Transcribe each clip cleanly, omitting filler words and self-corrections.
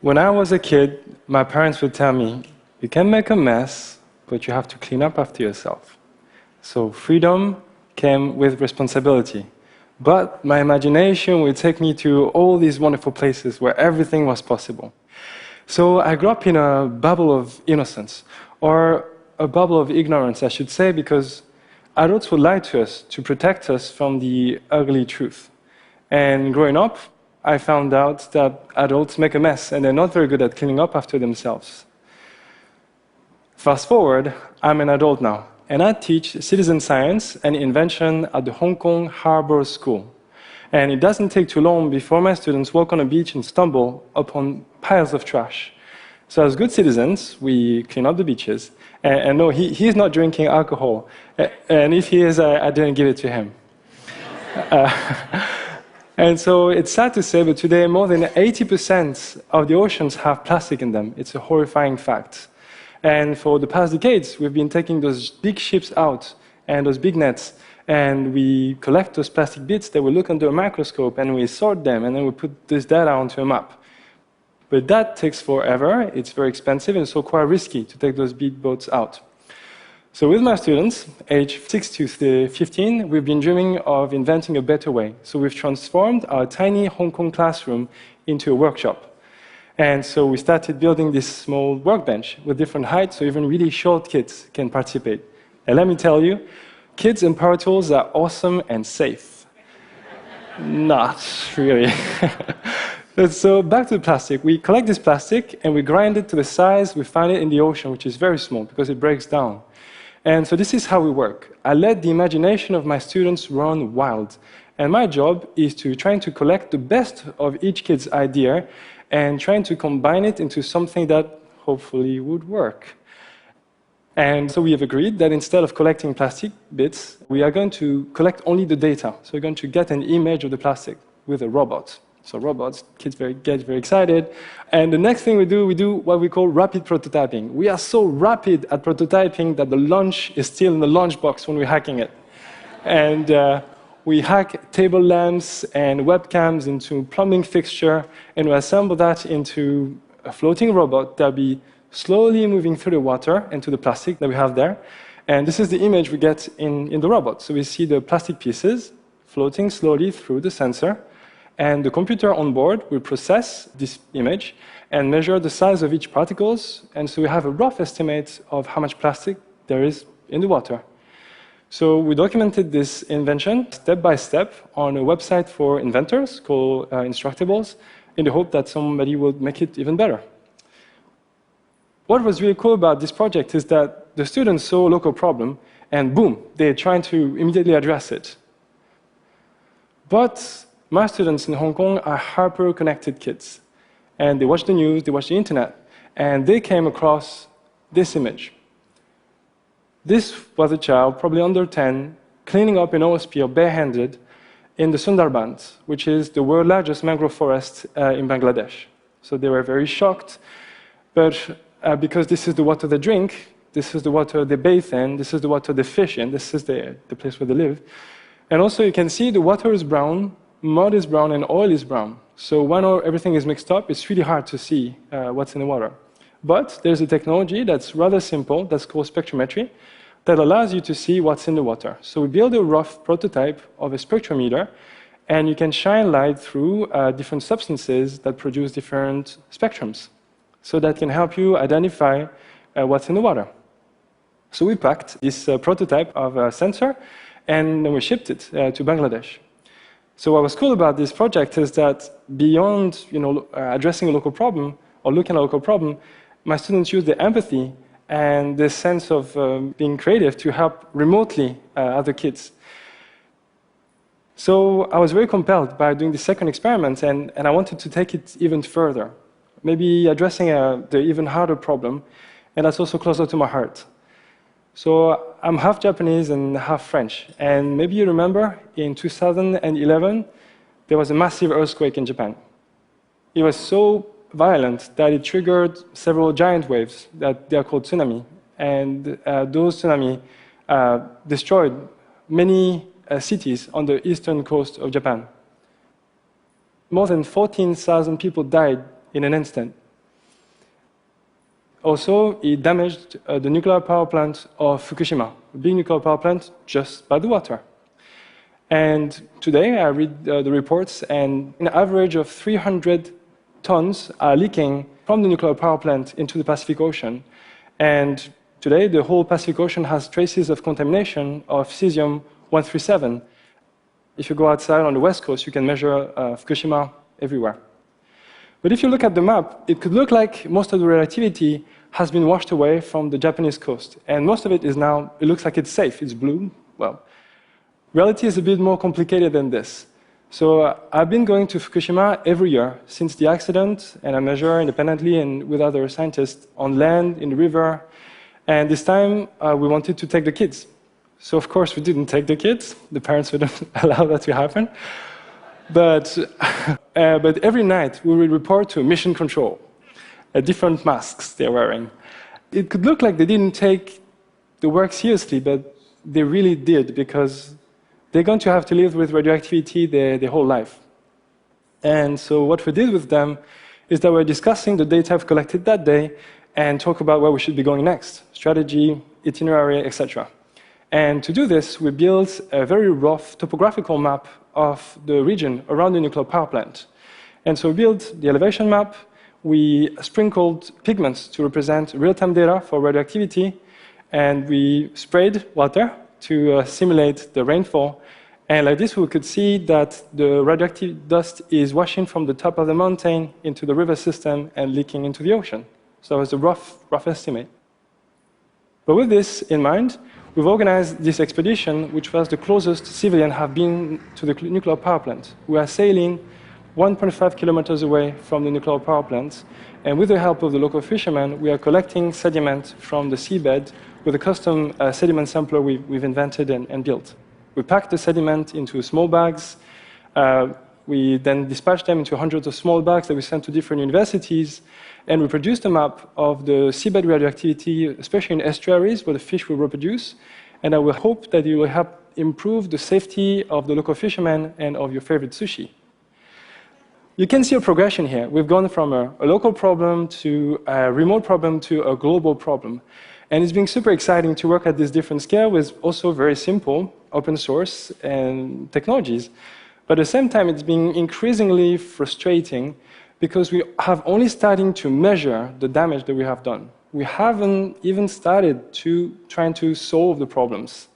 When I was a kid, my parents would tell me, you can make a mess, but you have to clean up after yourself. So freedom came with responsibility. But my imagination would take me to all these wonderful places where everything was possible. So I grew up in a bubble of innocence, or a bubble of ignorance, I should say, because adults would lie to us to protect us from the ugly truth. And growing up, I found out that adults make a mess and they're not very good at cleaning up after themselves. Fast forward, I'm an adult now, and I teach citizen science and invention at the Hong Kong Harbour School. And it doesn't take too long before my students walk on a beach and stumble upon piles of trash. So as good citizens, we clean up the beaches. And no, he's not drinking alcohol. And if he is, I didn't give it to him. And so it's sad to say, but today more than 80% of the oceans have plastic in them. It's a horrifying fact. And for the past decades, we've been taking those big ships out and those big nets, and we collect those plastic bits that we look under a microscope, and we sort them, and then we put this data onto a map. But that takes forever, it's very expensive, and so quite risky to take those big boats out. So with my students, age 6 to 15, we've been dreaming of inventing a better way. So we've transformed our tiny Hong Kong classroom into a workshop. And so we started building this small workbench with different heights, so even really short kids can participate. And let me tell you, kids and power tools are awesome and safe. Not really. So back to the plastic. We collect this plastic and we grind it to the size we find it in the ocean, which is very small because it breaks down. And so this is how we work. I let the imagination of my students run wild. And my job is to try to collect the best of each kid's idea and trying to combine it into something that hopefully would work. And so we have agreed that instead of collecting plastic bits, we are going to collect only the data. So we're going to get an image of the plastic with a robot. So robots, kids get very excited. And the next thing we do what we call rapid prototyping. We are so rapid at prototyping that the lunch is still in the lunchbox when we're hacking it. And we hack table lamps and webcams into plumbing fixture, and we assemble that into a floating robot that'll be slowly moving through the water into the plastic that we have there. And this is the image we get in the robot. So we see the plastic pieces floating slowly through the sensor. And the computer on board will process this image and measure the size of each particles. And so we have a rough estimate of how much plastic there is in the water. So we documented this invention step by step on a website for inventors called Instructables, in the hope that somebody will make it even better. What was really cool about this project is that the students saw a local problem, and boom, they're trying to immediately address it. But my students in Hong Kong are hyper-connected kids. And they watch the news, they watch the internet, and they came across this image. This was a child, probably under 10, cleaning up an oil spill barehanded in the Sundarbans, which is the world's largest mangrove forest in Bangladesh. So they were very shocked, but because this is the water they drink, this is the water they bathe in, this is the water they fish in, this is the place where they live. And also you can see the water is brown, mud is brown, and oil is brown. So when everything is mixed up, it's really hard to see what's in the water. But there's a technology that's rather simple, that's called spectrometry, that allows you to see what's in the water. So we build a rough prototype of a spectrometer, and you can shine light through different substances that produce different spectrums. So that can help you identify what's in the water. So we packed this prototype of a sensor, and then we shipped it to Bangladesh. So what was cool about this project is that beyond addressing a local problem or looking at a local problem, my students use the empathy and the sense of being creative to help remotely other kids. So I was very compelled by doing the second experiment, and I wanted to take it even further, maybe addressing the even harder problem, and that's also closer to my heart. So I'm half Japanese and half French, and maybe you remember in 2011, there was a massive earthquake in Japan. It was so violent that it triggered several giant waves that they are called tsunami, and those tsunami destroyed many cities on the eastern coast of Japan. More than 14,000 people died in an instant. Also, it damaged the nuclear power plant of Fukushima, a big nuclear power plant just by the water. And today, I read the reports, and an average of 300 tons are leaking from the nuclear power plant into the Pacific Ocean. And today, the whole Pacific Ocean has traces of contamination of cesium-137. If you go outside on the west coast, you can measure Fukushima everywhere. But if you look at the map, it could look like most of the radioactivity has been washed away from the Japanese coast. And most of it is now, it looks like it's safe, it's blue. Well, reality is a bit more complicated than this. So I've been going to Fukushima every year since the accident, and I measure independently and with other scientists on land, in the river. And this time, we wanted to take the kids. So of course, we didn't take the kids. The parents wouldn't allow that to happen. But every night, we would report to mission control, different masks they're wearing. It could look like they didn't take the work seriously, but they really did, because they're going to have to live with radioactivity their whole life. And so what we did with them is that we're discussing the data I've collected that day and talk about where we should be going next, strategy, itinerary, etc. And to do this, we built a very rough topographical map of the region around the nuclear power plant. And so we built the elevation map, we sprinkled pigments to represent real-time data for radioactivity, and we sprayed water to simulate the rainfall. And like this, we could see that the radioactive dust is washing from the top of the mountain into the river system and leaking into the ocean. So it was a rough estimate. But with this in mind, we've organized this expedition, which was the closest civilians have been to the nuclear power plant. We are sailing 1.5 kilometers away from the nuclear power plant, and with the help of the local fishermen, we are collecting sediment from the seabed with a custom sediment sampler we've invented and built. We pack the sediment into small bags. We then dispatch them into hundreds of small bags that we send to different universities, and we produce a map of the seabed radioactivity, especially in estuaries where the fish will reproduce, and I will hope that it will help improve the safety of the local fishermen and of your favorite sushi. You can see a progression here. We've gone from a local problem to a remote problem to a global problem. And it's been super exciting to work at this different scale with also very simple open source and technologies. But at the same time, it's been increasingly frustrating because we have only starting to measure the damage that we have done. We haven't even started to trying to solve the problems.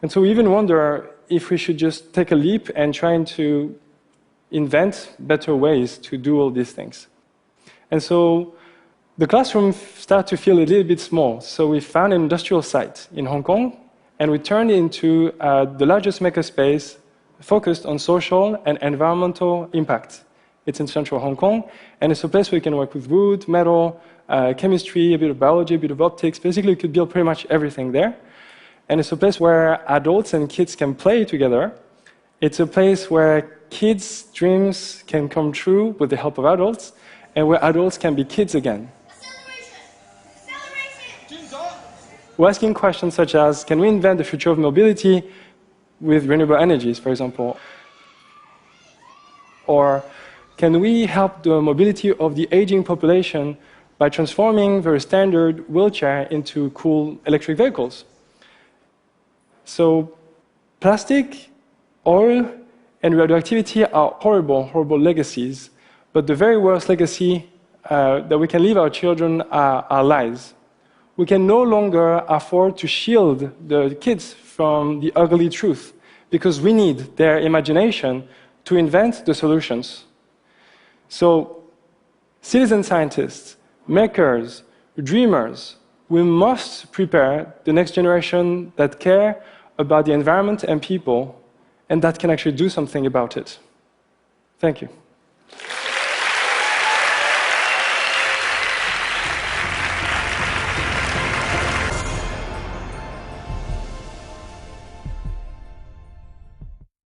And so we even wonder if we should just take a leap and trying to invent better ways to do all these things. And so the classroom started to feel a little bit small. So we found an industrial site in Hong Kong, and we turned it into the largest makerspace focused on social and environmental impact. It's in central Hong Kong, and it's a place where you can work with wood, metal, chemistry, a bit of biology, a bit of optics. Basically, you could build pretty much everything there. And it's a place where adults and kids can play together. It's a place where kids' dreams can come true with the help of adults, and where adults can be kids again. We're asking questions such as, can we invent the future of mobility with renewable energies, for example? Or can we help the mobility of the aging population by transforming very standard wheelchair into cool electric vehicles? So plastic, oil, and radioactivity are horrible legacies, but the very worst legacy that we can leave our children are lies. We can no longer afford to shield the kids from the ugly truth because we need their imagination to invent the solutions. So, citizen scientists, makers, dreamers, we must prepare the next generation that care about the environment and people and that can actually do something about it. Thank you.